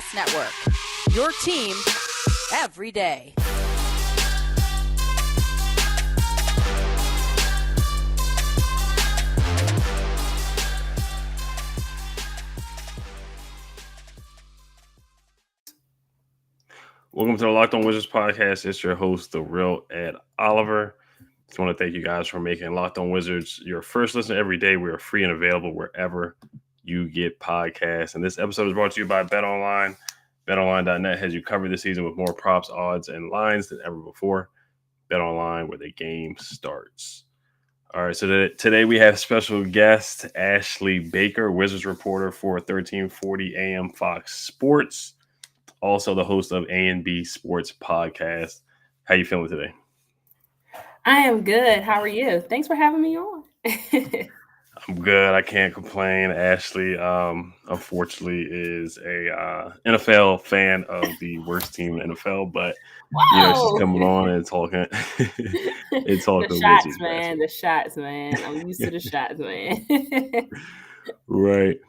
Podcast Network. Your team every day. Welcome to the Locked On Wizards podcast. It's your host, the real Ed Oliver. Just want to thank you guys for making Locked On Wizards your first listen every day. We are free and available wherever you get podcasts. And this episode is brought to you by BetOnline. BetOnline.net has you covered this season with more props, odds, and lines than ever before. BetOnline, where the game starts. All right, so today we have special guest Ashley Baker, Wizards reporter for 1340 AM Fox Sports. Also the host of A&B Sports Podcast. How you feeling today? I am good. How are you? Thanks for having me on. I'm good. I can't complain. Ashley, unfortunately, is a NFL fan of the worst team in the NFL, but she's coming on and talking. It's talking the shots, man. The shots, man. I'm used to the shots, man. Right.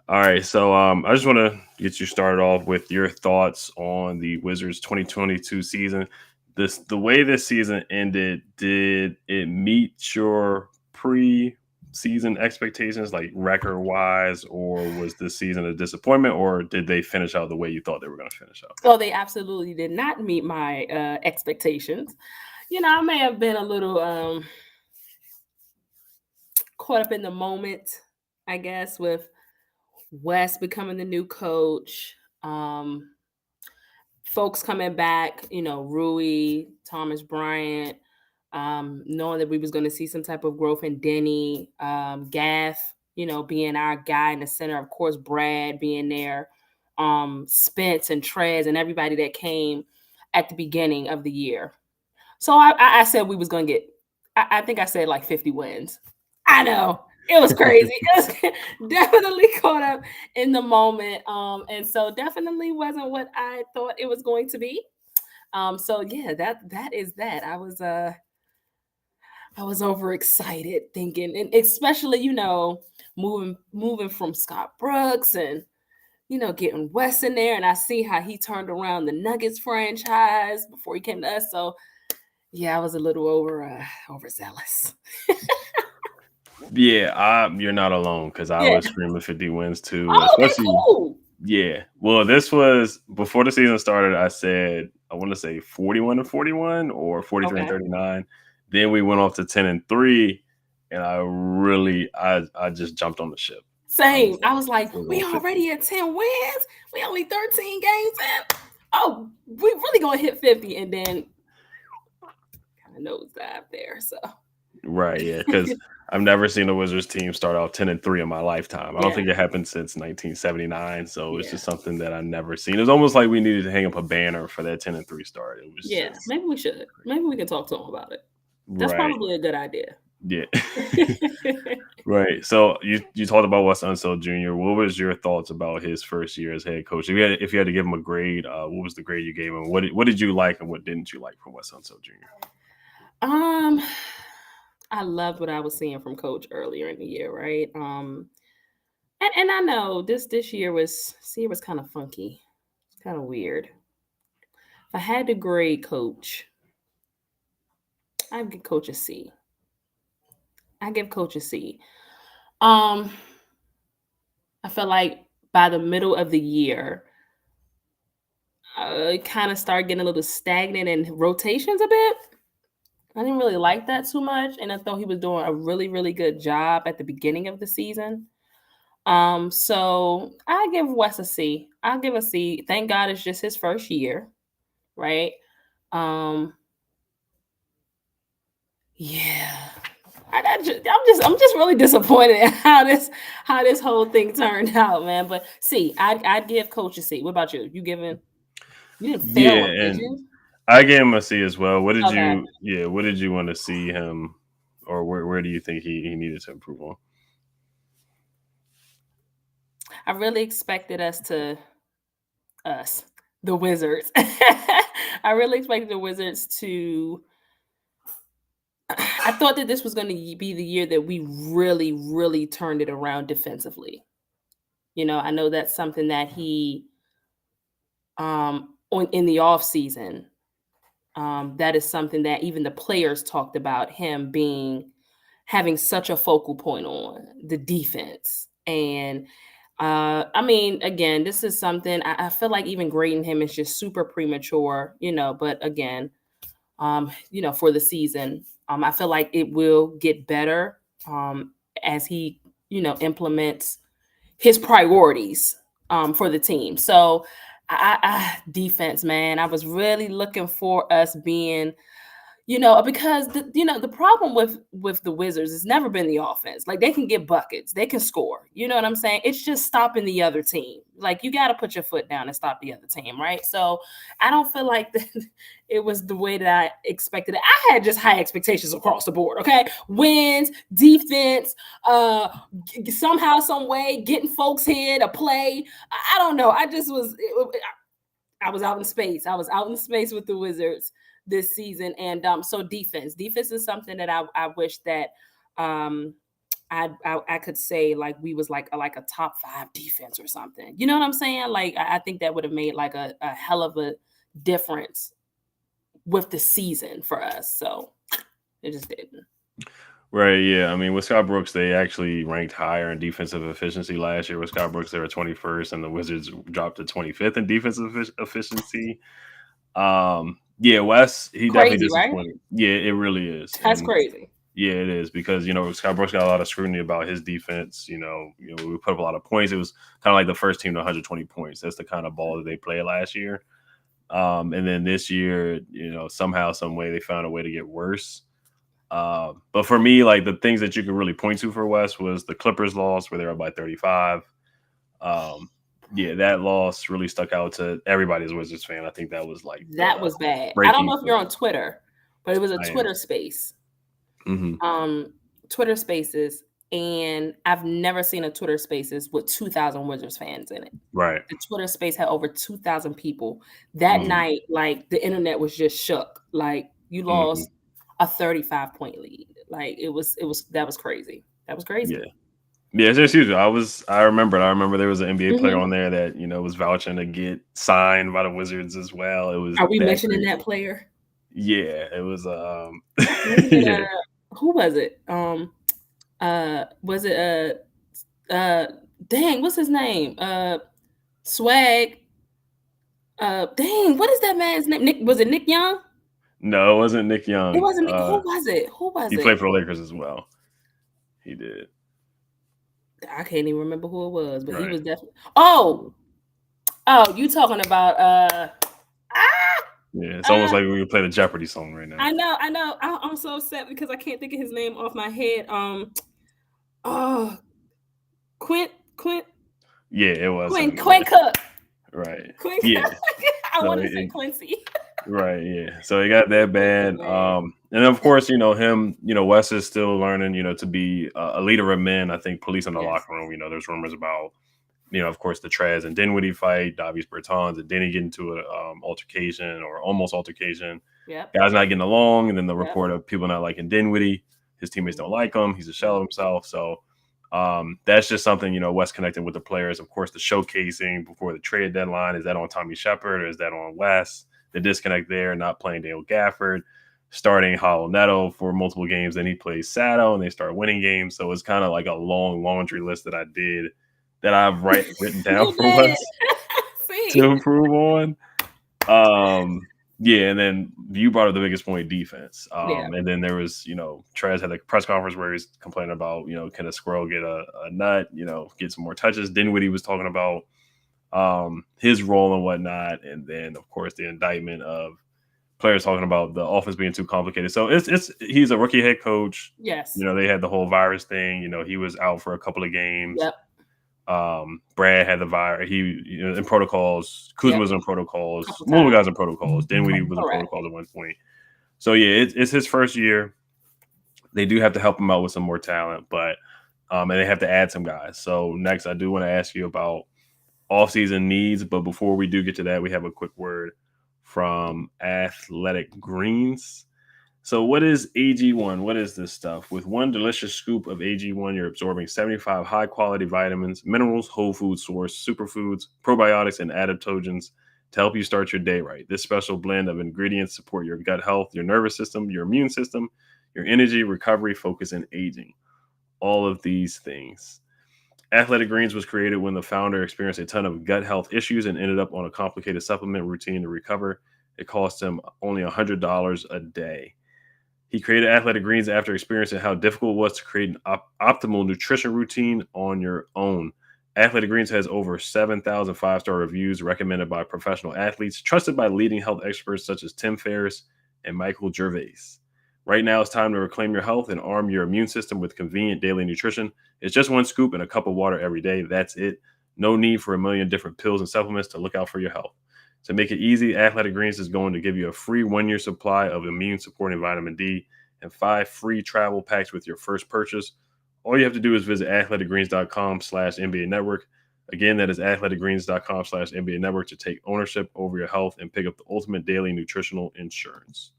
All right, so I just want to get you started off with your thoughts on the Wizards 2022 season. The way this season ended, did it meet your pre-season expectations, like record-wise, or was this season a disappointment, or did they finish out the way you thought they were going to finish out? Oh, they absolutely did not meet my expectations. I may have been a little caught up in the moment, I guess, with Wes becoming the new coach, folks coming back, Rui, Thomas Bryant, knowing that we was going to see some type of growth in Denny, Gaff, being our guy in the center, of course, Brad being there, Spence and Trez and everybody that came at the beginning of the year. So I said we was going to get, I think I said like 50 wins. I know. It was crazy. It was definitely caught up in the moment. And so definitely wasn't what I thought it was going to be. So yeah, that is that. I was overexcited thinking, and especially, moving from Scott Brooks and, getting Wes in there, and I see how he turned around the Nuggets franchise before he came to us. So yeah, I was a little overzealous. Yeah, you're not alone, because I was screaming 50 wins too. Oh, especially, cool. Yeah. Well, this was before the season started. I said I want to say 41-41 or 43-39. Then we went off to 10-3, and I just jumped on the ship. Same. I was like, we already at 10 wins. We only 13 games in. Oh, we really gonna hit 50, and then kind of nosedive there. So right, yeah, because I've never seen a Wizards team start out 10-3 in my lifetime. I don't think it happened since 1979. So it's just something that I've never seen. It was almost like we needed to hang up a banner for that 10-3 start. It was maybe we should. Maybe we can talk to him about it. That's probably a good idea. Yeah. Right. So you talked about Wes Unseld Jr. What was your thoughts about his first year as head coach? If you had to give him a grade, what was the grade you gave him? What did you like and what didn't you like from Wes Unseld Jr.? I loved what I was seeing from Coach earlier in the year, right? And I know this year was kind of funky. It's kind of weird. If I had to grade Coach, I'd give Coach a C. I feel like by the middle of the year, I kind of started getting a little stagnant in rotations a bit. I didn't really like that too much, and I thought he was doing a really, really good job at the beginning of the season. So I give Wes a C. I'll give a C. Thank God it's just his first year, right? Yeah. I'm just really disappointed at how this whole thing turned out, man. But C, I'd give Coach a C. What about you? You didn't fail him, did you? I gave him a C as well. What did you want to see him, or where do you think he needed to improve on? I really expected the Wizards. I really expected the Wizards to. I thought that this was going to be the year that we really, really turned it around defensively. I know that's something that he in the offseason. That is something that even the players talked about, him having such a focal point on the defense. And I mean, again, this is something I feel like even grading him is just super premature, but again, for the season, I feel like it will get better as he, implements his priorities for the team. So defense, man, I was really looking for us being, because the problem with the Wizards has never been the offense. Like, they can get buckets, they can score. You know what I'm saying? It's just stopping the other team. Like, you got to put your foot down and stop the other team, right? So I don't feel like it was the way that I expected it. I had just high expectations across the board. Okay, wins, defense, somehow, some way, getting folks here to play. I don't know. I just was. I was out in space. I was out in space with the Wizards this season. And so defense is something that I wish that I could say like we was like a top 5 defense or something. You know what I'm saying? Like I think that would have made like a hell of a difference with the season for us. So it just didn't. Right, yeah. I mean, with Scott Brooks, they actually ranked higher in defensive efficiency last year. With Scott Brooks, they were 21st, and the Wizards dropped to 25th in defensive efficiency. Yeah, Wes, he Crazy, definitely right? disappointed. Yeah, it really is. That's And crazy. yeah, it is because Scott Brooks got a lot of scrutiny about his defense. We put up a lot of points. It was kind of like the first team to 120 points. That's the kind of ball that they played last year. And then this year, somehow, some way, they found a way to get worse. But for me, like the things that you could really point to for West was the Clippers loss where they were up by 35. Yeah, that loss really stuck out to everybody as a Wizards fan. I think that was like was bad. I don't know if you're on Twitter, but it was a Twitter space. Mm-hmm. Twitter Spaces, and I've never seen a Twitter Spaces with 2,000 Wizards fans in it. Right. The Twitter space had over 2,000 people. That night, like the internet was just shook. Like you lost a 35-point lead. Like that was crazy. That was crazy. Yeah. Yeah, it's huge. I remember there was an NBA player on there that, was vouching to get signed by the Wizards as well. It was. Are we mentioning that player? Yeah, it was yeah. Who was it? Was it dang, what's his name? Swag. Dang, what is that man's name? Nick, was it Nick Young? No, it wasn't Nick Young. It wasn't. Who was it? He played for the Lakers as well. He did. I can't even remember who it was, but he was definitely. Oh, you talking about Yeah, it's almost like we play the Jeopardy song right now. I know. I'm so upset because I can't think of his name off my head. Quint. Yeah, it was Quint Cook. Right. Quint. Yeah. I want to say Quincy. Right. Yeah. So it got that bad. And of course, him. Wes is still learning. To be a leader of men. I think police in the locker room. There's rumors about. Of course, the Trez and Dinwiddie fight, Davies Bertans and Denny get into an altercation or almost altercation. Yep. Guys not getting along, and then the report of people not liking Dinwiddie. His teammates don't like him. He's a shell of himself. So that's just something, Wes connecting with the players. Of course, the showcasing before the trade deadline, is that on Tommy Shepard or is that on Wes? The disconnect there, not playing Dale Gafford, starting Hollow Neto for multiple games. Then he plays Sato and they start winning games. So it's kind of like a long laundry list that I did that I've written down for Wes to improve on. Yeah, and then you brought up the biggest point, defense. And then there was, Trez had a press conference where he's complaining about, can a squirrel get a nut, get some more touches. Dinwiddie was talking about his role and whatnot. And then, of course, the indictment of players talking about the offense being too complicated. So he's a rookie head coach. Yes. They had the whole virus thing. He was out for a couple of games. Yep. Brad had the virus. He in protocols. Kuzma was in protocols. Multiple guys in protocols. Dinwiddie was in protocols at one point. So yeah, it's his first year. They do have to help him out with some more talent, but and they have to add some guys. So next, I do want to ask you about offseason needs, but before we do get to that, we have a quick word from Athletic Greens. So what is AG1? What is this stuff? With one delicious scoop of AG1, you're absorbing 75 high-quality vitamins, minerals, whole food source, superfoods, probiotics, and adaptogens to help you start your day right. This special blend of ingredients support your gut health, your nervous system, your immune system, your energy, recovery, focus, and aging. All of these things. Athletic Greens was created when the founder experienced a ton of gut health issues and ended up on a complicated supplement routine to recover. It cost him only $100 a day. He created Athletic Greens after experiencing how difficult it was to create an optimal nutrition routine on your own. Athletic Greens has over 7,000 five-star reviews recommended by professional athletes, trusted by leading health experts such as Tim Ferriss and Michael Gervais. Right now, it's time to reclaim your health and arm your immune system with convenient daily nutrition. It's just one scoop and a cup of water every day. That's it. No need for a million different pills and supplements to look out for your health. To make it easy, Athletic Greens is going to give you a free 1-year supply of immune-supporting vitamin D and 5 free travel packs with your first purchase. All you have to do is visit athleticgreens.com/NBA Network. Again, that is athleticgreens.com/NBA Network to take ownership over your health and pick up the ultimate daily nutritional insurance.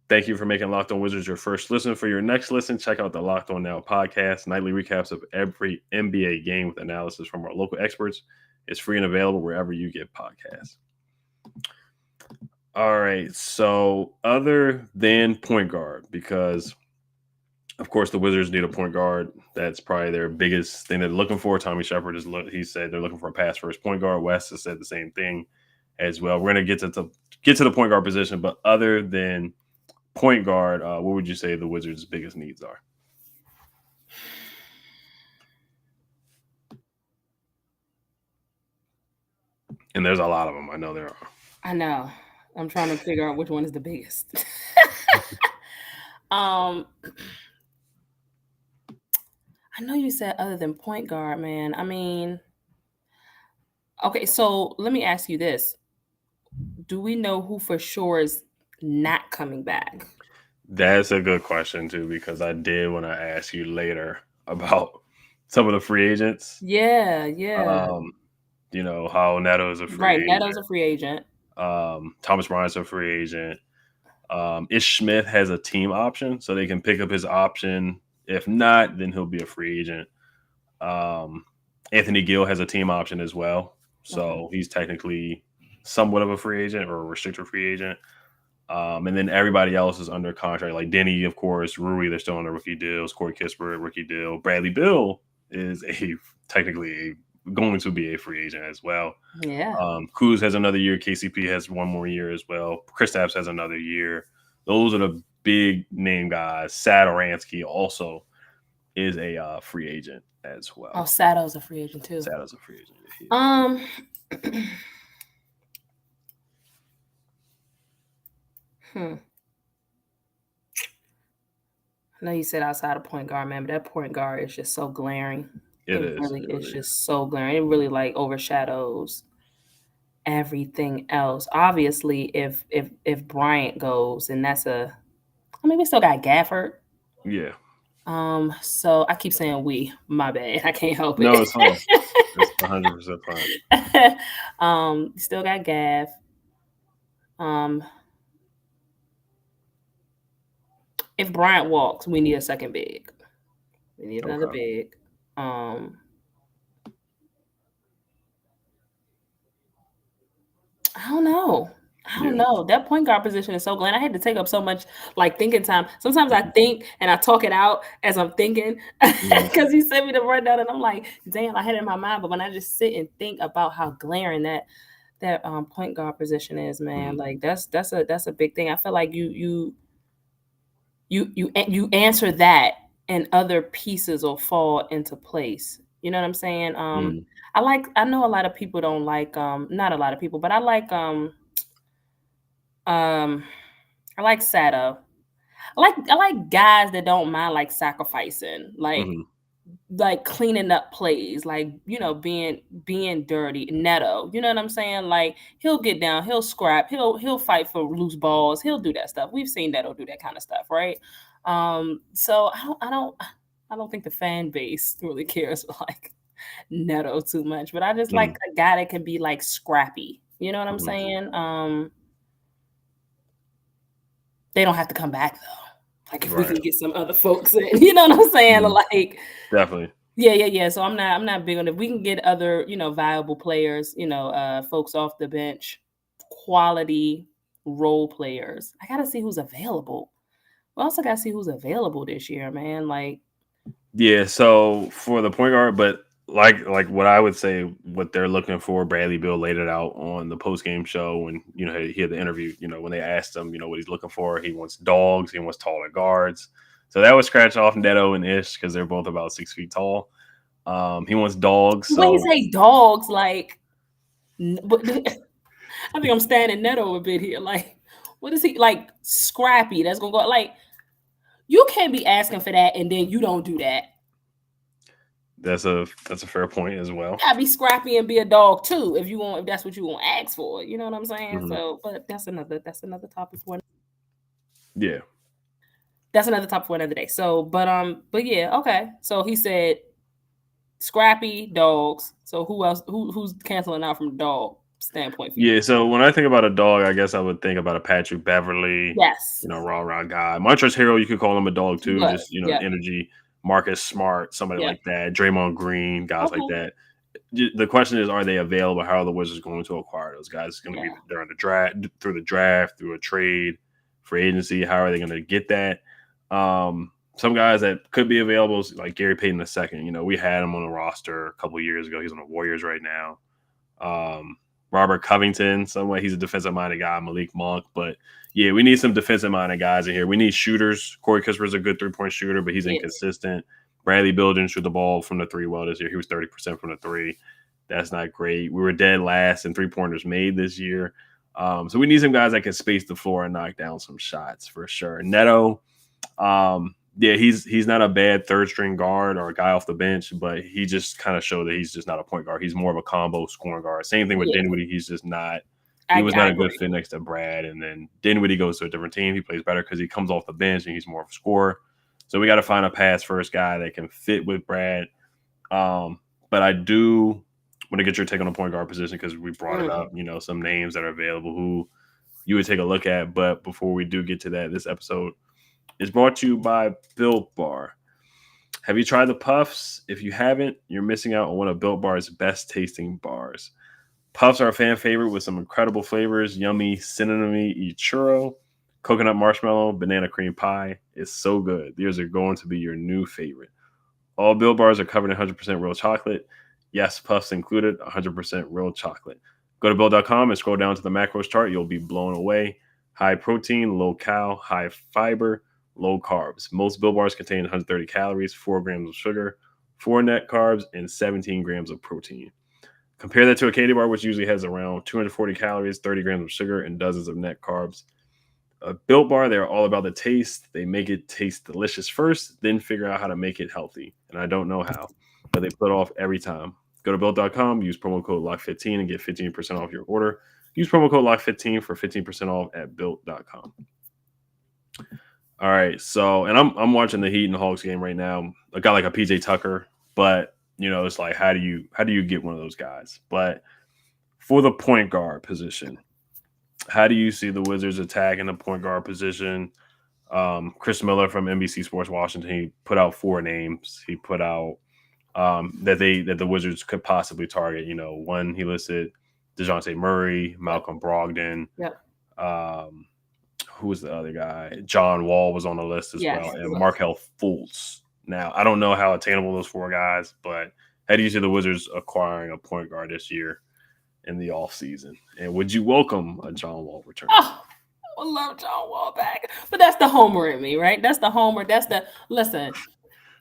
Thank you for making Locked On Wizards your first listen. For your next listen, check out the Locked On Now podcast, nightly recaps of every NBA game with analysis from our local experts. It's free and available wherever you get podcasts. All right. So other than point guard, because of course the Wizards need a point guard. That's probably their biggest thing they're looking for. Tommy Shepard he said they're looking for a pass first point guard. Wes has said the same thing as well. We're going to get to the point guard position, but other than point guard, what would you say the Wizards' biggest needs are? And there's a lot of them. I know there are. I know. I'm trying to figure out which one is the biggest. I know you said other than point guard, man. I mean, okay, so let me ask you this. Do we know who for sure is not coming back? That's a good question, too, because I did want to ask you later about some of the free agents. Yeah. You know, how Neto's a free Right, agent. Neto's a free agent. Thomas Bryant's a free agent. Ish Smith has a team option, so they can pick up his option. If not, then he'll be a free agent. Anthony Gill has a team option as well, so he's technically somewhat of a free agent or a restricted free agent. And then everybody else is under contract, like Denny, of course, Rui, they're still on a rookie deals. Corey Kispert, rookie deal. Bradley Beal is technically going to be a free agent as well. Yeah. Kuz has another year. KCP has one more year as well. Kristaps has another year. Those are the big name guys. Satoransky also is a free agent as well. Oh, Sato's a free agent too. Sato's a free agent. I know you said outside of point guard, man, but that point guard is just so glaring. It is. Really is just so glaring. It really like overshadows everything else. Obviously, if Bryant goes, and we still got Gafford. Yeah. So I keep saying we. My bad. I can't help it. No, it's fine. It's 100% fine. Still got Gaff. If Bryant walks, we need a second big. We need another big. I don't know. That point guard position is so glad. I had to take up so much like thinking time. Sometimes I think and I talk it out as I'm thinking because you sent me the rundown and I'm like, damn, I had it in my mind. But when I just sit and think about how glaring that point guard position is, man, like that's a big thing. I feel like you answer that and other pieces will fall into place. You know what I'm saying? I know a lot of people don't like not a lot of people, but I like Sato. I like guys that don't mind like sacrificing, like cleaning up plays, like, you know, being dirty. Neto, you know what I'm saying? Like he'll get down, he'll scrap, he'll fight for loose balls, he'll do that stuff. We've seen Neto do that kind of stuff, right? So I don't think the fan base really cares for like Neto too much, but I just like a guy that can be like scrappy. You know what I'm saying? They don't have to come back though. Like if we can get some other folks in, you know what I'm saying? Like definitely. Yeah. So I'm not big on it. We can get other, viable players, folks off the bench, quality role players. I gotta see who's available. We also gotta see who's available this year, man. Like, Yeah, so for the point guard, but like what I would say, what they're looking for, Bradley Beal laid it out on the post game show when he had the interview. When they asked him, what he's looking for, he wants dogs, he wants taller guards. So that would scratch off Neto and Ish because they're both about 6 feet tall. He wants dogs. when you So say dogs, like, but I think I'm standing Neto a bit here. Like, what is he like? Scrappy? That's gonna go like. You can't be asking for that and then you don't do that. that's a fair point as well. You gotta be scrappy and be a dog too if that's what you want to ask for. You know what I'm saying? Mhm. So, but that's another topic for Yeah. that's another topic for another day. So, but yeah, okay. So he said scrappy dogs. So who else? Who's canceling out from the dog standpoint for you? Yeah, so when I think about a dog, I guess I would think about a Patrick Beverly, Yes. raw around guy. Montrezl Harrell, you could call him a dog too, But, just yeah. energy. Marcus Smart, somebody Yeah. like that. Draymond Green, guys like Okay. that. The question is, are they available? How are the Wizards going to acquire those guys? It's going to be during the draft, through a trade, free agency. How are they going to get that? Some guys that could be available, like Gary Payton II. We had him on the roster a couple of years ago. He's on the Warriors right now. Robert Covington, somewhere he's a defensive-minded guy. Malik Monk, but yeah, we need some defensive-minded guys in here. We need shooters. Corey Kisper's a good three-point shooter, but he's inconsistent. Bradley Beal didn't shoot the ball from the three well this year. He was 30% from the three. That's not great. We were dead last in three-pointers made this year. So we need some guys that can space the floor and knock down some shots for sure. Neto, yeah, he's not a bad third-string guard or a guy off the bench, but he just kind of showed that he's just not a point guard. He's more of a combo scoring guard. Same thing with Dinwiddie. He's just not – he was not a good fit next to Brad. And then Dinwiddie goes to a different team. He plays better because he comes off the bench and he's more of a scorer. So we got to find a pass-first guy that can fit with Brad. But I do want to get your take on the point guard position because we brought it up, some names that are available who you would take a look at. But before we do get to that, this episode – is brought to you by Built Bar. Have you tried the Puffs? If you haven't, you're missing out on one of Built Bar's best tasting bars. Puffs are a fan favorite with some incredible flavors: yummy cinnamony churro, coconut marshmallow, banana cream pie. It's so good. These are going to be your new favorite. All Built Bars are covered in 100% real chocolate. Yes, Puffs included, 100% real chocolate. Go to Built.com and scroll down to the macros chart. You'll be blown away. High protein, low cal, high fiber, low carbs. Most Built Bars contain 130 calories, 4 grams of sugar, 4 net carbs, and 17 grams of protein. Compare that to a candy bar, which usually has around 240 calories, 30 grams of sugar, and dozens of net carbs. A Built Bar, they're all about the taste. They make it taste delicious first, then figure out how to make it healthy. And I don't know how, but they put off every time. Go to Built.com, use promo code LOCK15 and get 15% off your order. Use promo code LOCK15 for 15% off at Built.com. All right, so and I'm watching the Heat and the Hawks game right now. A guy like a PJ Tucker, but it's like how do you get one of those guys? But for the point guard position, how do you see the Wizards attacking the point guard position? Chris Miller from NBC Sports Washington, he put out 4 names. He put out that the Wizards could possibly target. One he listed DeJounte Murray, Malcolm Brogdon. Yep. Who was the other guy? John Wall was on the list as well, and Markelle Fultz. Now, I don't know how attainable those 4 guys, but how do you see the Wizards acquiring a point guard this year in the offseason? And would you welcome a John Wall return? Oh, I love John Wall back. But that's the homer in me, right? That's the homer. Listen,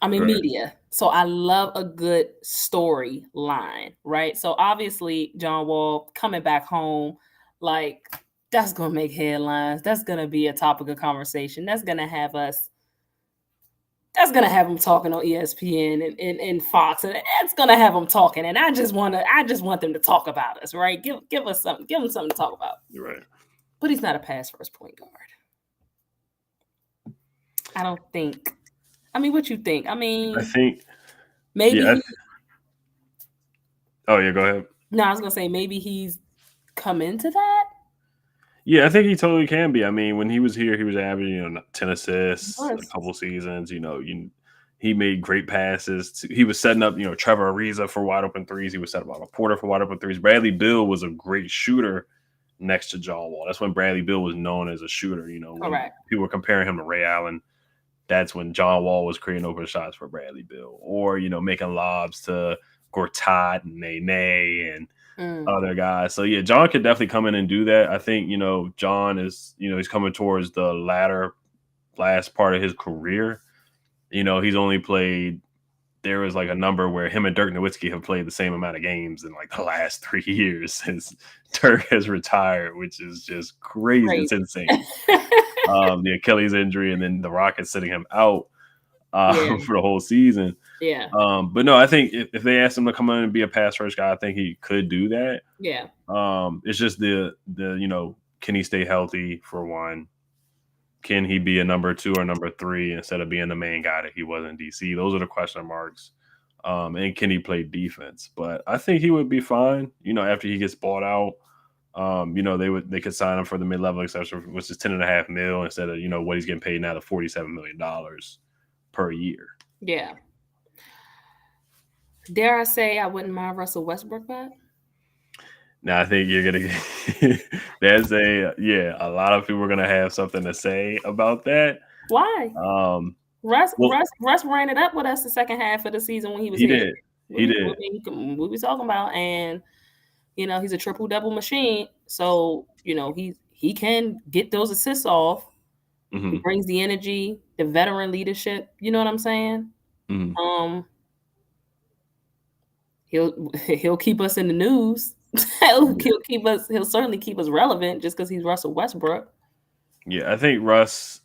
I'm in media, so I love a good storyline, right? So obviously, John Wall coming back home, like, that's going to make headlines. That's going to be a topic of conversation. That's going to have him talking on ESPN and Fox, and it's going to have them talking. And I just want them to talk about us, right? Give us something. Give them something to talk about. You're right. But he's not a pass first point guard. I don't think. I mean, what you think? I think maybe. Yeah, go ahead. No, I was going to say maybe he's come into that. Yeah, I think he totally can be. I mean, when he was here, he was averaging 10 assists a couple seasons. He made great passes. He was setting up, Trevor Ariza for wide open threes. He was setting up a Porter for wide open threes. Bradley Beal was a great shooter next to John Wall. That's when Bradley Beal was known as a shooter. When Correct. people were comparing him to Ray Allen, that's when John Wall was creating open shots for Bradley Beal, or making lobs to Gortat and Nene and other guys. So yeah, John could definitely come in and do that. I think John is he's coming towards the last part of his career. He's only played. There was like a number where him and Dirk Nowitzki have played the same amount of games in like the last 3 years since Dirk has retired, which is just crazy. It's insane. The Achilles injury and then the Rockets sitting him out for the whole season. Yeah. But no, I think if they asked him to come in and be a pass rush guy, I think he could do that. Yeah. It's just the can he stay healthy for one? Can he be a number 2 or number 3 instead of being the main guy that he was in DC? Those are the question marks. And can he play defense? But I think he would be fine. After he gets bought out, they could sign him for the mid-level exception, which is $10.5 million instead of what he's getting paid now, the $47 million per year. Yeah. Dare I say I wouldn't mind Russell Westbrook back? Now I think you're gonna. There's a lot of people are gonna have something to say about that. Why? Russ ran it up with us the second half of the season when he was here. He did. We was talking about, and he's a triple double machine. So he can get those assists off. Mm-hmm. He brings the energy, the veteran leadership. You know what I'm saying? Mm-hmm. He'll keep us in the news. He'll certainly keep us relevant just because he's Russell Westbrook. Yeah, I think Russ,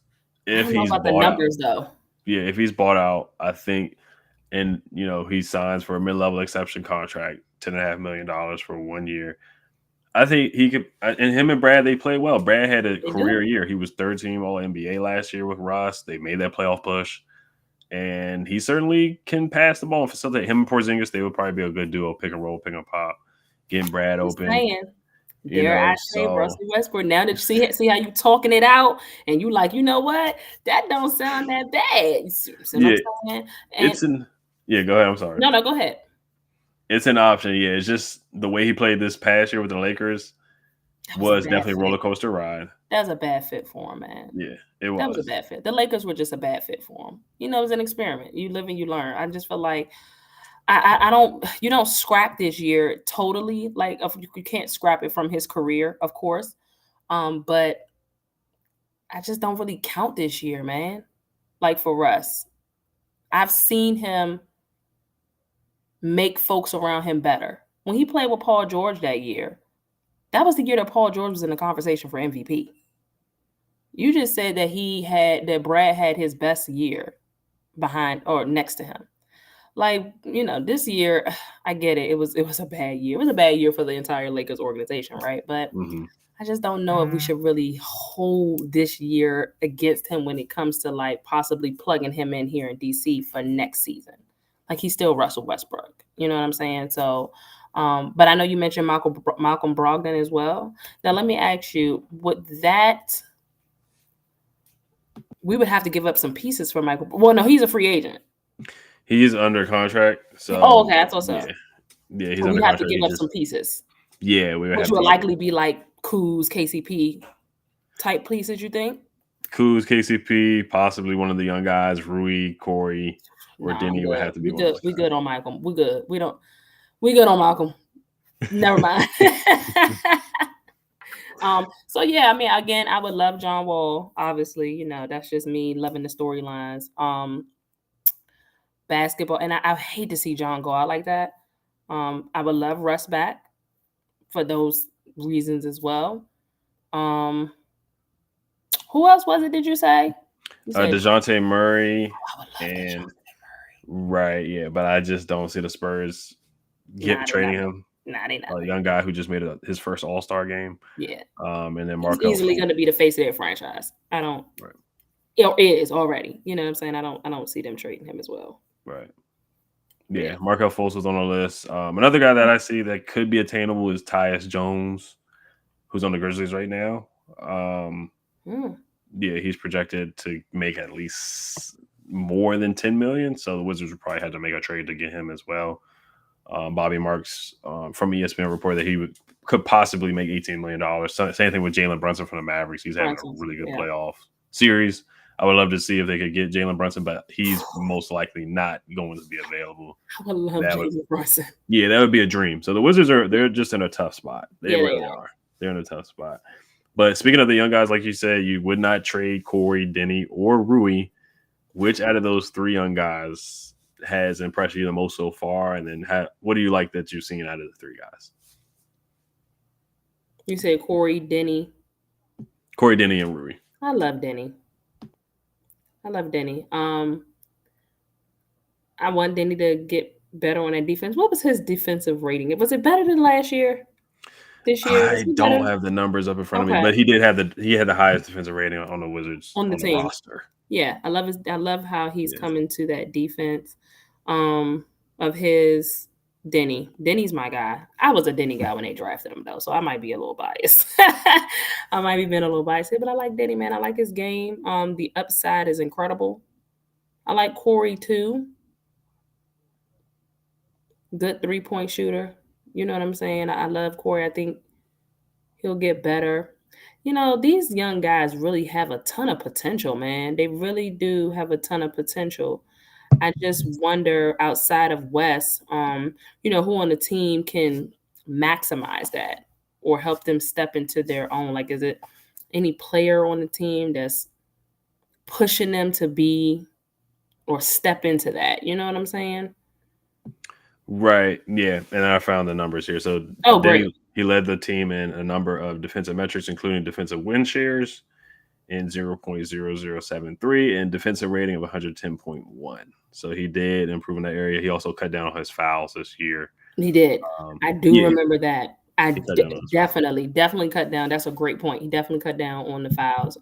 if he's about the numbers though. Yeah, if he's bought out, I think, and he signs for a mid-level exception contract, $10.5 million for 1 year. I think he could, and him and Brad, they play well. Brad had a career year. He was third team All NBA last year with Russ. They made that playoff push. And he certainly can pass the ball and facilitate. Him and Porzingis, they would probably be a good duo, pick and roll, pick and pop, getting Brad open. Dare I say Russell Westbrook? Now that you see how you talking it out, and you like, what? That don't sound that bad. See what I'm saying? Go ahead. I'm sorry. No, go ahead. It's an option. Yeah, it's just the way he played this past year with the Lakers was definitely a roller coaster ride. That was a bad fit for him, man. Yeah, it was. That was a bad fit. The Lakers were just a bad fit for him. It was an experiment. You live and you learn. I just feel like you don't scrap this year totally. Like you can't scrap it from his career, of course. But I just don't really count this year, man. Like for Russ, I've seen him make folks around him better. When he played with Paul George that year, that was the year that Paul George was in the conversation for MVP. You just said that Brad had his best year behind or next to him. Like, this year, I get it. It was a bad year. It was a bad year for the entire Lakers organization, right? But I just don't know if we should really hold this year against him when it comes to like possibly plugging him in here in DC for next season. Like he's still Russell Westbrook. You know what I'm saying? So, but I know you mentioned Malcolm Brogdon as well. Now, let me ask you, we would have to give up some pieces for Michael. Well, no, he's a free agent. He's under contract. So okay, that's what's up. Yeah, he's so under contract. We have to give up some pieces. Yeah, which would likely be like Kuz, KCP type pieces. You think? Kuz, KCP, possibly one of the young guys, Rui, Corey, or Denny would have to be. We good on Malcolm. We good. We good on Malcolm. Never mind. So yeah, I mean, again, I would love John Wall. Obviously, that's just me loving the storylines. Basketball, and I hate to see John go out like that. I would love Russ back for those reasons as well. Who else was it? Did you say? DeJounte Murray and right, yeah, but I just don't see the Spurs trading him. Nah, they not. A young guy who just made his first All-Star game. Yeah. And then Marco. He's easily going to be the face of their franchise. I don't. Right. It is already. You know what I'm saying? I don't see them trading him as well. Right. Yeah. Markel Fultz was on the list. Another guy that I see that could be attainable is Tyus Jones, who's on the Grizzlies right now. Yeah, he's projected to make at least more than $10 million. So the Wizards would probably have to make a trade to get him as well. Bobby Marks from ESPN reported that he could possibly make $18 million. Same thing with Jalen Brunson from the Mavericks. He's having a really good playoff series. I would love to see if they could get Jalen Brunson, but he's most likely not going to be available. I would love Jalen Brunson. Yeah, that would be a dream. So the Wizards they're just in a tough spot. They really are. They're in a tough spot. But speaking of the young guys, like you said, you would not trade Corey, Denny, or Rui. Which out of those three young guys has impressed you the most so far? And then what do you like that you've seen out of the three guys? You say Corey, Denny, and Rui. I love Denny. I want Denny to get better on that defense. What was his defensive rating? Was it better than last year? This year? I don't have the numbers up in front of me, but he had the highest defensive rating on the Wizards on the team roster. Yeah, I love how he's coming to that defense of his. Denny's my guy. I was a Denny guy when they drafted him though, so I might be a little biased. I might be being a little biased here, but I like Denny, man. I like his game. The upside is incredible. I like Corey too. Good 3-point shooter. You know what I'm saying? I love Corey. I think he'll get better. You know, these young guys really have a ton of potential, man. They really do have a ton of potential. I just wonder, outside of Wes, who on the team can maximize that or help them step into their own? Like, is it any player on the team that's pushing them to be or step into that? You know what I'm saying? Right. Yeah. And I found the numbers here. So great. He led the team in a number of defensive metrics, including defensive win shares in 0.0073 and defensive rating of 110.1. So he did improve in that area. He also cut down on his fouls this year. He did. I do remember that. Definitely cut down. That's a great point. He definitely cut down on the fouls.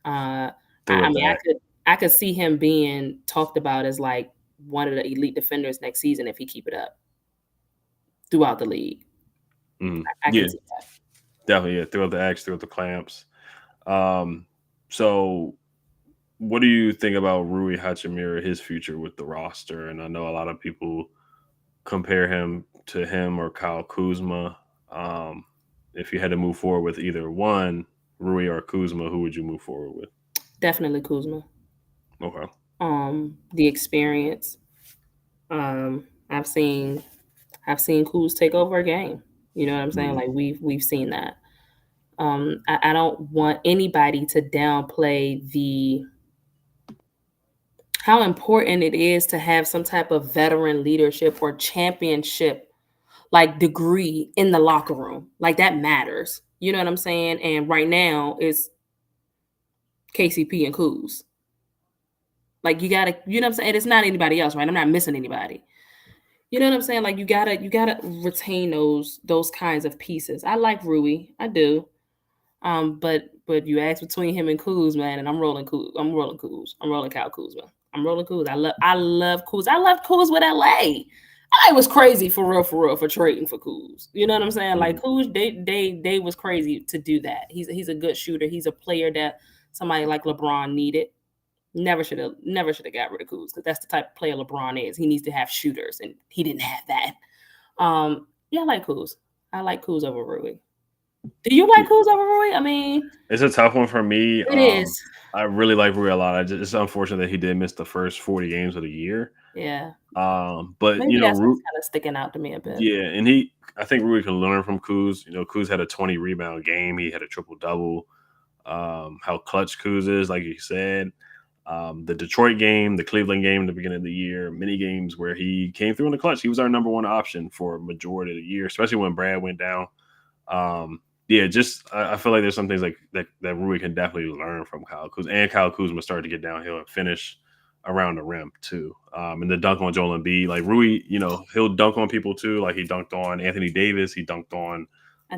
I could see him being talked about as like one of the elite defenders next season if he keep it up throughout the league. I can see that. Definitely, throughout the X, throughout the clamps. So what do you think about Rui Hachimura, his future with the roster? And I know a lot of people compare him to him or Kyle Kuzma. If you had to move forward with either one, Rui or Kuzma, who would you move forward with? Definitely Kuzma. Okay. The experience. I've seen Kuz take over a game. You know what I'm saying? Like we've seen that. I don't want anybody to downplay how important it is to have some type of veteran leadership or championship like degree in the locker room. Like that matters. You know what I'm saying? And right now it's KCP and Kuz. Like you gotta, you know what I'm saying? It's not anybody else, right? I'm not missing anybody. You know what I'm saying? Like you gotta retain those kinds of pieces. I like Rui, I do. But you ask between him and Kuz, man, and I'm rolling Kuz. I'm rolling Kyle Kuzma. I'm rolling Kuz. I love Kuz. I love Kuz with LA. I was crazy for real for trading for Kuz. You know what I'm saying? Like Kuz, they was crazy to do that. He's a good shooter. He's a player that somebody like LeBron needed. Never should have got rid of Kuz because that's the type of player LeBron is. He needs to have shooters, and he didn't have that. I like Kuz. I like Kuz over Rui. Do you like Kuz over Rui? I mean, it's a tough one for me. It is. I really like Rui a lot. It's unfortunate that he did miss the first 40 games of the year. Yeah. But maybe that's what's kind of sticking out to me a bit. Yeah, and I think Rui can learn from Kuz. You know, Kuz had a 20 rebound game. He had a triple double. How clutch Kuz is, like you said. The Detroit game, the Cleveland game at the beginning of the year, many games where he came through in the clutch. He was our number one option for a majority of the year, especially when Brad went down. I feel like there's some things like that Rui can definitely learn from Kyle Kuzma. And Kyle Kuzma started to get downhill and finish around the rim too. And the dunk on Joel Embiid, like Rui, you know, he'll dunk on people too. Like he dunked on Anthony Davis, he dunked on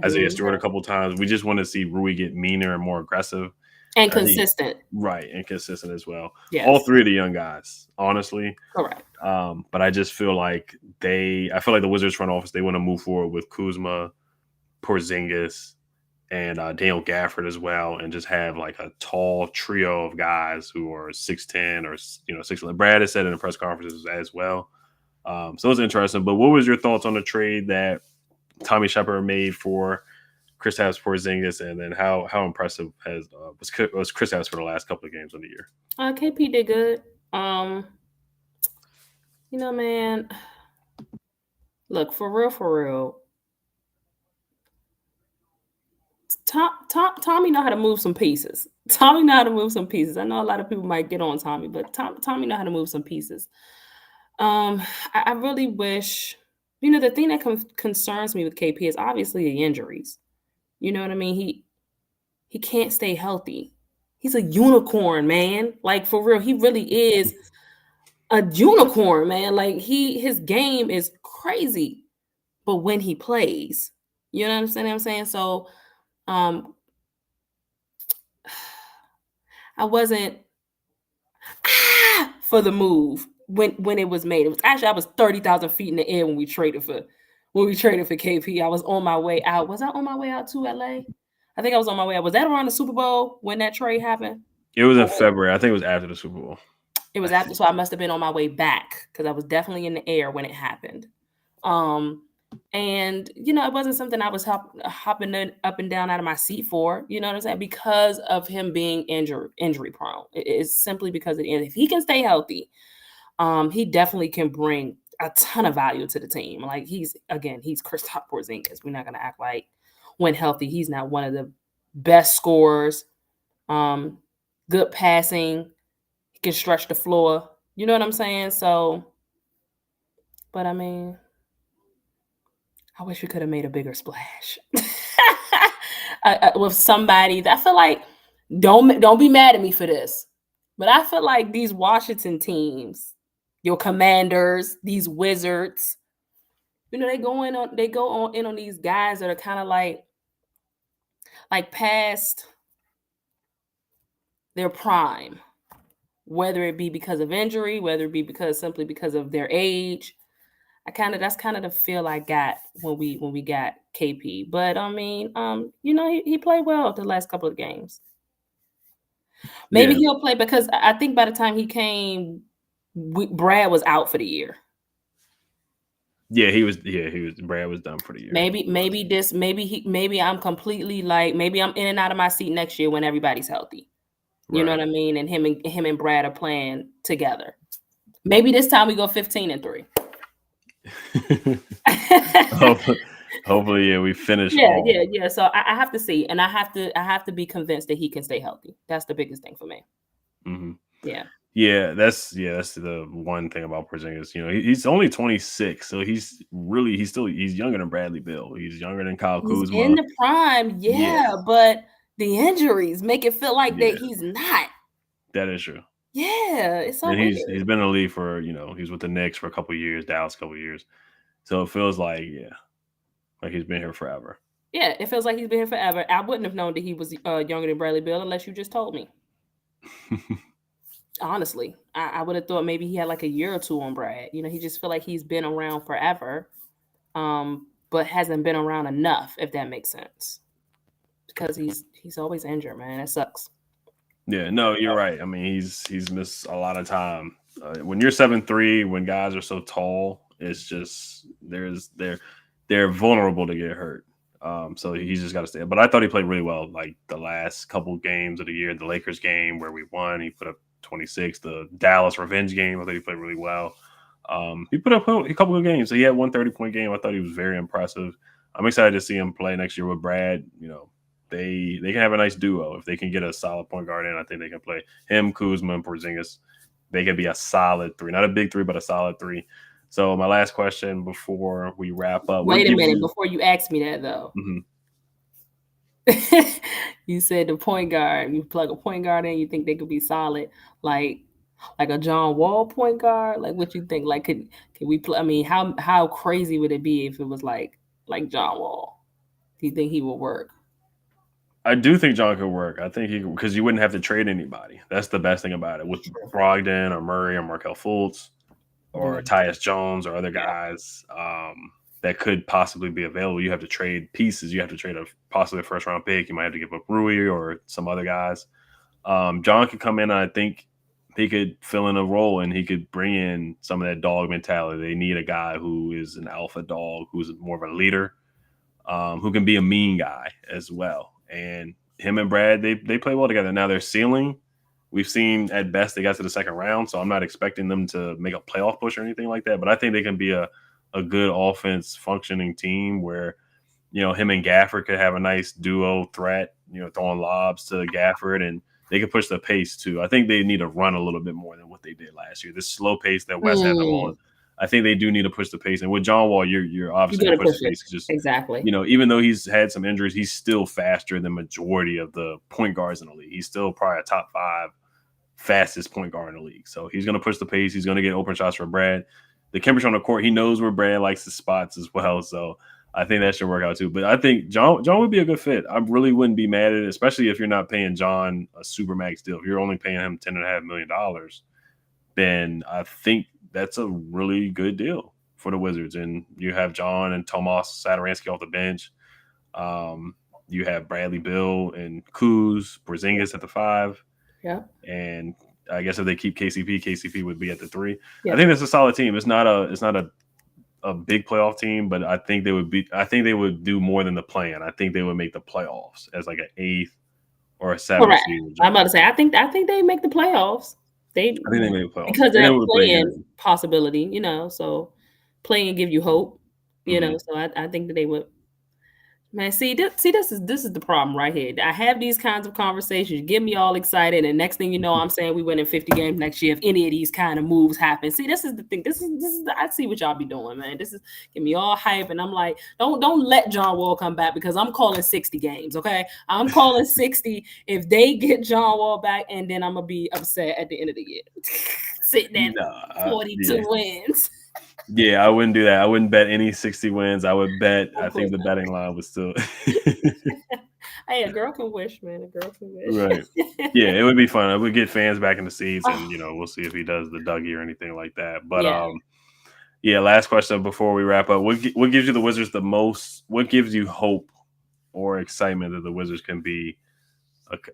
Isaiah Stewart a couple times. We just want to see Rui get meaner and more aggressive. And consistent. And consistent as well. Yes. All three of the young guys, honestly. Correct. But I just feel like the Wizards front office, they want to move forward with Kuzma, Porzingis, and Daniel Gafford as well, and just have like a tall trio of guys who are 6'10" or 6'11". Brad has said in the press conferences as well. So it's interesting. But what was your thoughts on the trade that Tommy Shepard made for Kristaps Porzingis, and then how impressive was Kristaps for the last couple of games of the year? KP did good. Man, look, for real. Tommy know how to move some pieces. I know a lot of people might get on Tommy, but Tommy know how to move some pieces. I really wish, the thing that concerns me with KP is obviously the injuries. You know what I mean? He can't stay healthy. He's a unicorn, man. Like, for real, he really is a unicorn, man. Like, his game is crazy, but when he plays, you know what I'm saying? So, I wasn't for the move when it was made. It was actually, I was 30,000 feet in the air when we traded for KP. I was on my way out. Was I on my way out to LA? I think I was on my way out. Was that around the Super Bowl when that trade happened? It was in February. I think it was after the Super Bowl. It was after, so I must have been on my way back because I was definitely in the air when it happened. And it wasn't something I was hopping up and down out of my seat for. You know what I'm saying? Because of him being injury prone. It's simply because of the end. If he can stay healthy, he definitely can bring a ton of value to the team. Like, he's Kristaps Porzingis. We're not gonna act like when healthy, he's not one of the best scorers. Good passing. He can stretch the floor. You know what I'm saying? So, but I mean, I wish we could have made a bigger splash with somebody. I feel like, don't be mad at me for this, but I feel like these Washington teams, your Commanders, these Wizards, they go in on these guys that are kind of like past their prime, whether it be because of injury, whether it be simply because of their age. That's kind of the feel I got when we got KP. But I mean, he played well the last couple of games. Maybe he'll play, because I think by the time he came, Brad was out for the year. Yeah, he was. Brad was done for the year. Maybe I'm completely maybe I'm in and out of my seat next year when everybody's healthy. You know what I mean? And him and Brad are playing together. Maybe this time we go 15-3. Hopefully, we finish. Yeah. So I have to see, and I have to be convinced that he can stay healtly. That's the biggest thing for me. Mm-hmm. Yeah. That's the one thing about Porzingis. He's only 26, so he's younger than Bradley Beal. He's younger than Kyle Kuzma. He's in the prime, but the injuries make it feel like that he's not. That is true. Yeah, it's so weird. He's been in the league for, he's with the Knicks for a couple of years, Dallas a couple of years. So it feels like he's been here forever. Yeah, it feels like he's been here forever. I wouldn't have known that he was younger than Bradley Beal unless you just told me. Honestly, I would have thought maybe he had like a year or two on Brad. He just feel like he's been around forever, but hasn't been around enough, if that makes sense. Because he's always injured, man. It sucks. Yeah, no, you're right. I mean, he's missed a lot of time. When you're 7'3", when guys are so tall, it's just they're vulnerable to get hurt. So he's just got to stay. But I thought he played really well. Like the last couple games of the year, the Lakers game where we won, he put up 26. The Dallas revenge game, I thought he played really well. He put up a couple of games. So he had 130-point game. I thought he was very impressive. I'm excited to see him play next year with Brad. They can have a nice duo. If they can get a solid point guard in, I think they can play him, Kuzma, and Porzingis. They can be a solid three. Not a big three, but a solid three. So my last question before we wrap up. Wait a minute. Before you ask me that, though. Mm-hmm. You said the point guard. You plug a point guard in, you think they could be solid, like a John Wall point guard? Like, what you think? Like, can we play? I mean, how crazy would it be if it was like John Wall? Do you think he will work? I do think John could work. I think because you wouldn't have to trade anybody. That's the best thing about it. With Brogdon or Murray or Markelle Fultz or Tyus Jones or other guys, that could possibly be available. You have to trade pieces. You have to trade possibly a first round pick. You might have to give up Rui or some other guys. John could come in, and I think he could fill in a role, and he could bring in some of that dog mentality. They need a guy who is an alpha dog, who's more of a leader, who can be a mean guy as well. And him and Brad, they play well together. Now their ceiling, we've seen at best they got to the second round, so I'm not expecting them to make a playoff push or anything like that. But I think they can be a good offense functioning team where, him and Gafford could have a nice duo threat, throwing lobs to Gafford, and they could push the pace too. I think they need to run a little bit more than what they did last year. This slow pace that Wes had them on, I think they do need to push the pace. And with John Wall, you're obviously going to push the pace. Just exactly. Even though he's had some injuries, he's still faster than majority of the point guards in the league. He's still probably a top 5 fastest point guard in the league. So he's going to push the pace. He's going to get open shots for Brad. The chemistry on the court, he knows where Brad likes his spots as well. So I think that should work out too. But I think John would be a good fit. I really wouldn't be mad at it, especially if you're not paying John a super max deal. If you're only paying him $10.5 million, then I think that's a really good deal for the Wizards. And you have John and Tomas Satoransky off the bench. You have Bradley Beal and Kuz, Porzingis at the 5. Yeah. And I guess if they keep KCP would be at the 3. Yeah. I think that's a solid team. It's not a big playoff team, but I think they would do more than the play-in. I think they would make the playoffs as like an 8th or a 7th seed. I'm about to say I think they make the playoffs. I think they make the playoffs because of that play-in possibility, so play-in give you hope, so I think that they would. Man, this is the problem right here. I have these kinds of conversations, get me all excited, and next thing you know, I'm saying we win in 50 games next year if any of these kind of moves happen. See, this is the thing. This is I see what y'all be doing, man. This is get me all hype, and I'm like, don't let John Wall come back because I'm calling 60 games, okay? I'm calling 60 if they get John Wall back, and then I'm gonna be upset at the end of the year, sitting at 42 wins. Yeah, I wouldn't do that. I wouldn't bet any 60 wins. I would bet. I think the betting line was still. Hey, a girl can wish, man. A girl can wish. Right. Yeah, it would be fun. I would get fans back in the seats, and we'll see if he does the Dougie or anything like that. But last question before we wrap up: what gives you the Wizards the most? What gives you hope or excitement that the Wizards can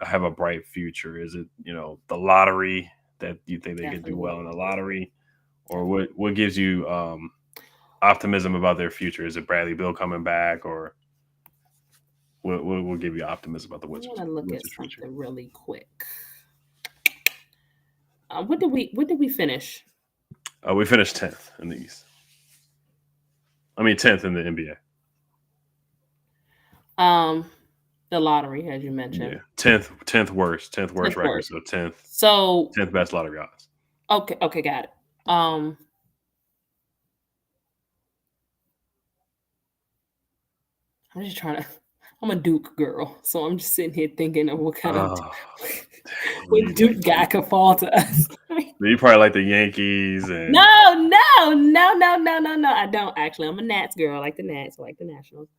have a bright future? Is it the lottery that you think they could do well in the lottery? Or what gives you optimism about their future? Is it Bradley Beal coming back, or what will give you optimism about the Wizards? I want to look at something really quick. What did we finish? We finished 10th in the East. I mean 10th in the NBA. The lottery, as you mentioned. Yeah, 10th worst record. So 10th best lottery odds. Okay, got it. I'm just trying to. I'm a Duke girl, so I'm just sitting here thinking of what kind of what Duke guy could fall to us. You probably like the Yankees and No. I don't actually. I'm a Nats girl. I like the Nats. I like the Nationals.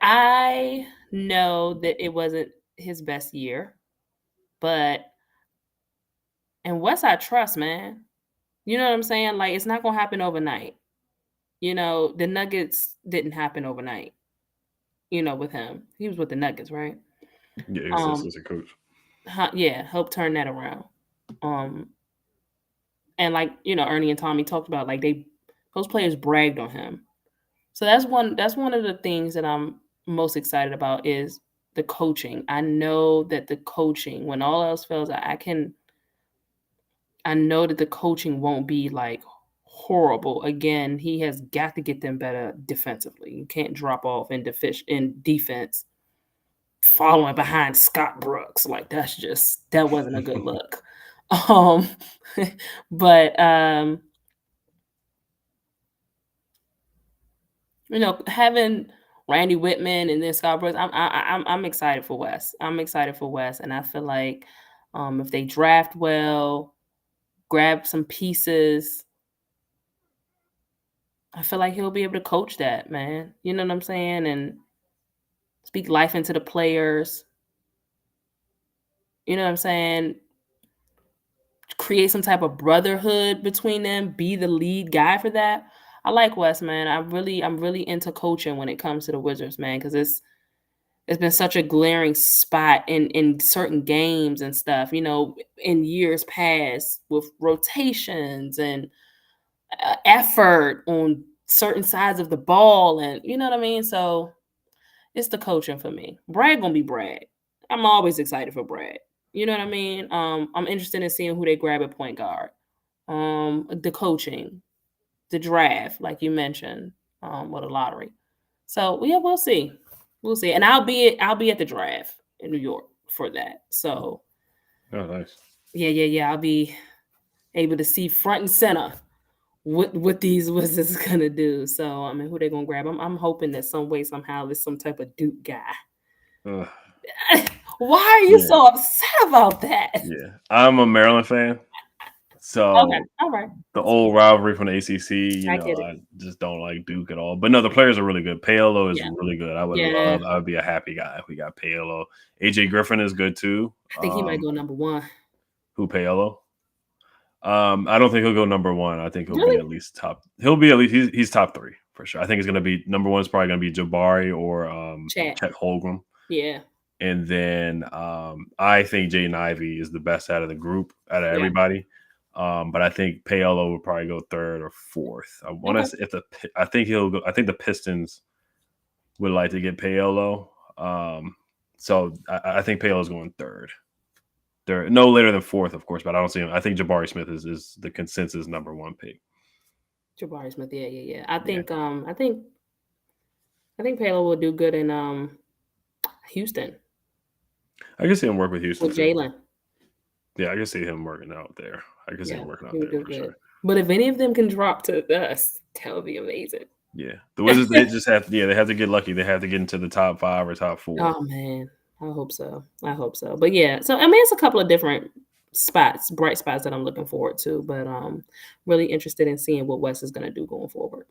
I know that it wasn't his best year, but. And Wes, I trust, man. You know what I'm saying? Like, it's not going to happen overnight. The Nuggets didn't happen overnight, with him. He was with the Nuggets, right? Yeah, he's a coach. Help turn that around. And like, Ernie and Tommy talked about, like, those players bragged on him. So that's one of the things that I'm most excited about is the coaching. I know that the coaching, when all else fails, I know that the coaching won't be like horrible. Again, he has got to get them better defensively. You can't drop off in defense following behind Scott Brooks. Like that wasn't a good look. But having Randy Whitman and then Scott Brooks, I'm excited for Wes. I'm excited for Wes, and I feel like if they draft well, grab some pieces, I feel like he'll be able to coach that, man. You know what I'm saying? And speak life into the players. You know what I'm saying? create some type of brotherhood between them, be the lead guy for that. I like Wes, man. I'm really into coaching when it comes to the Wizards, man, because it's been such a glaring spot in certain games and stuff, in years past with rotations and effort on certain sides of the ball, and you know what I mean. So it's the coaching for me. Brad gonna be Brad. I'm always excited for Brad. You know what I mean? I'm interested in seeing who they grab at point guard. The coaching, the draft, like you mentioned, or the lottery. So yeah, we'll see. We'll see. And I'll be at the draft in New York for that. So Oh, nice. yeah. I'll be able to see front and center what these Wizards gonna do. So I mean, who they gonna grab? I'm hoping that some way somehow there's some type of Duke guy. Ugh. Why are you so upset about that? Yeah, I'm a Maryland fan, so Okay, all right. the old rivalry from the ACC. I get it. I just don't like Duke at all. But no, the players are really good. Paolo is Yeah. really good. I would be a happy guy if we got Paolo. AJ Griffin is good too. I think he might go number one. Who, Paolo? I don't think he'll go number one. I think he'll Really? be at least top. He'll be at least he's top 3 for sure. I think it's gonna be number one is probably gonna be Jabari or Chet. Chet Holmgren. Yeah. And then I think Jaden Ivey is the best out of the group, out of everybody. But I think Paolo will probably go 3rd or 4th. I think he'll go. I think the Pistons would like to get Paolo. So I think Paolo's going 3rd. They're no later than 4th, of course, but I don't see him. I think Jabari Smith is the consensus number 1 pick. Jabari Smith, yeah. I think Paolo will do good in Houston. I can see him work with Houston with Jalen. Yeah, I can see him working out there. I can see him working out there for sure. But if any of them can drop to us, that would be amazing. Yeah, the Wizards they just have they have to get lucky. They have to get into the top 5 or top 4. Oh man, I hope so. But yeah, so I mean, it's a couple of different spots, bright spots that I'm looking forward to. But really interested in seeing what Wes is going to do going forward.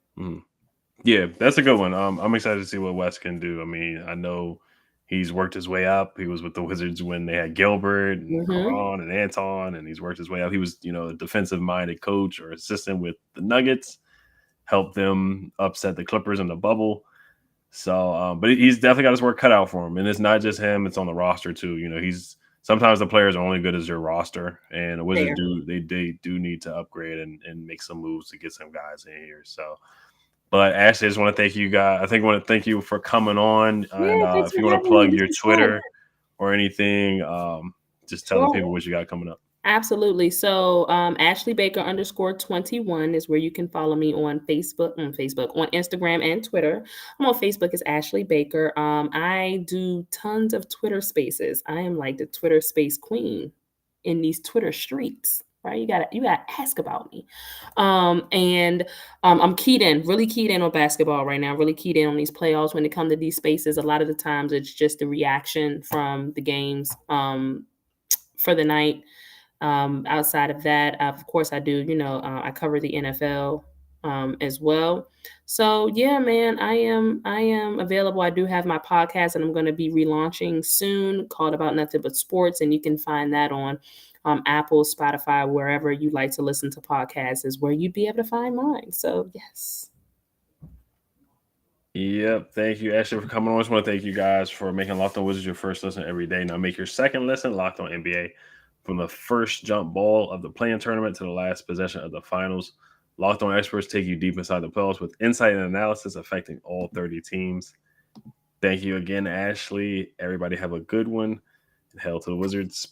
Yeah, that's a good one. I'm excited to see what Wes can do. I mean, I know he's worked his way up. He was with the Wizards when they had Gilbert and Caron and Anton, and he's worked his way up. He was, a defensive-minded coach or assistant with the Nuggets, helped them upset the Clippers in the bubble. So, but he's definitely got his work cut out for him. And it's not just him; it's on the roster too. Sometimes the players are only good as your roster, and the Wizards do need to upgrade and make some moves to get some guys in here. So. But Ashley, I just want to thank you guys. I want to thank you for coming on. And if you want to plug your Twitter or anything, just tell the people what you got coming up. Absolutely. So Ashley Baker _21 is where you can follow me on Facebook, on Instagram and Twitter. I'm on Facebook as Ashley Baker. I do tons of Twitter spaces. I am like the Twitter space queen in these Twitter streets. Right, you gotta ask about me, and I'm really keyed in on basketball right now. Really keyed in on these playoffs. When it comes to these spaces, a lot of the times it's just the reaction from the games for the night. Outside of that, of course, I do. I cover the NFL as well. So yeah, man, I am available. I do have my podcast, and I'm going to be relaunching soon, called About Nothing But Sports, and you can find that on Apple, Spotify, wherever you like to listen to podcasts is where you'd be able to find mine. So yes. Yep. Thank you, Ashley, for coming on. I just want to thank you guys for making Locked On Wizards your first listen every day. Now make your second listen Locked On NBA. From the first jump ball of the play-in tournament to the last possession of the finals, Locked On experts take you deep inside the playoffs with insight and analysis affecting all 30 teams. Thank you again, Ashley. Everybody have a good one. Hail to the Wizards.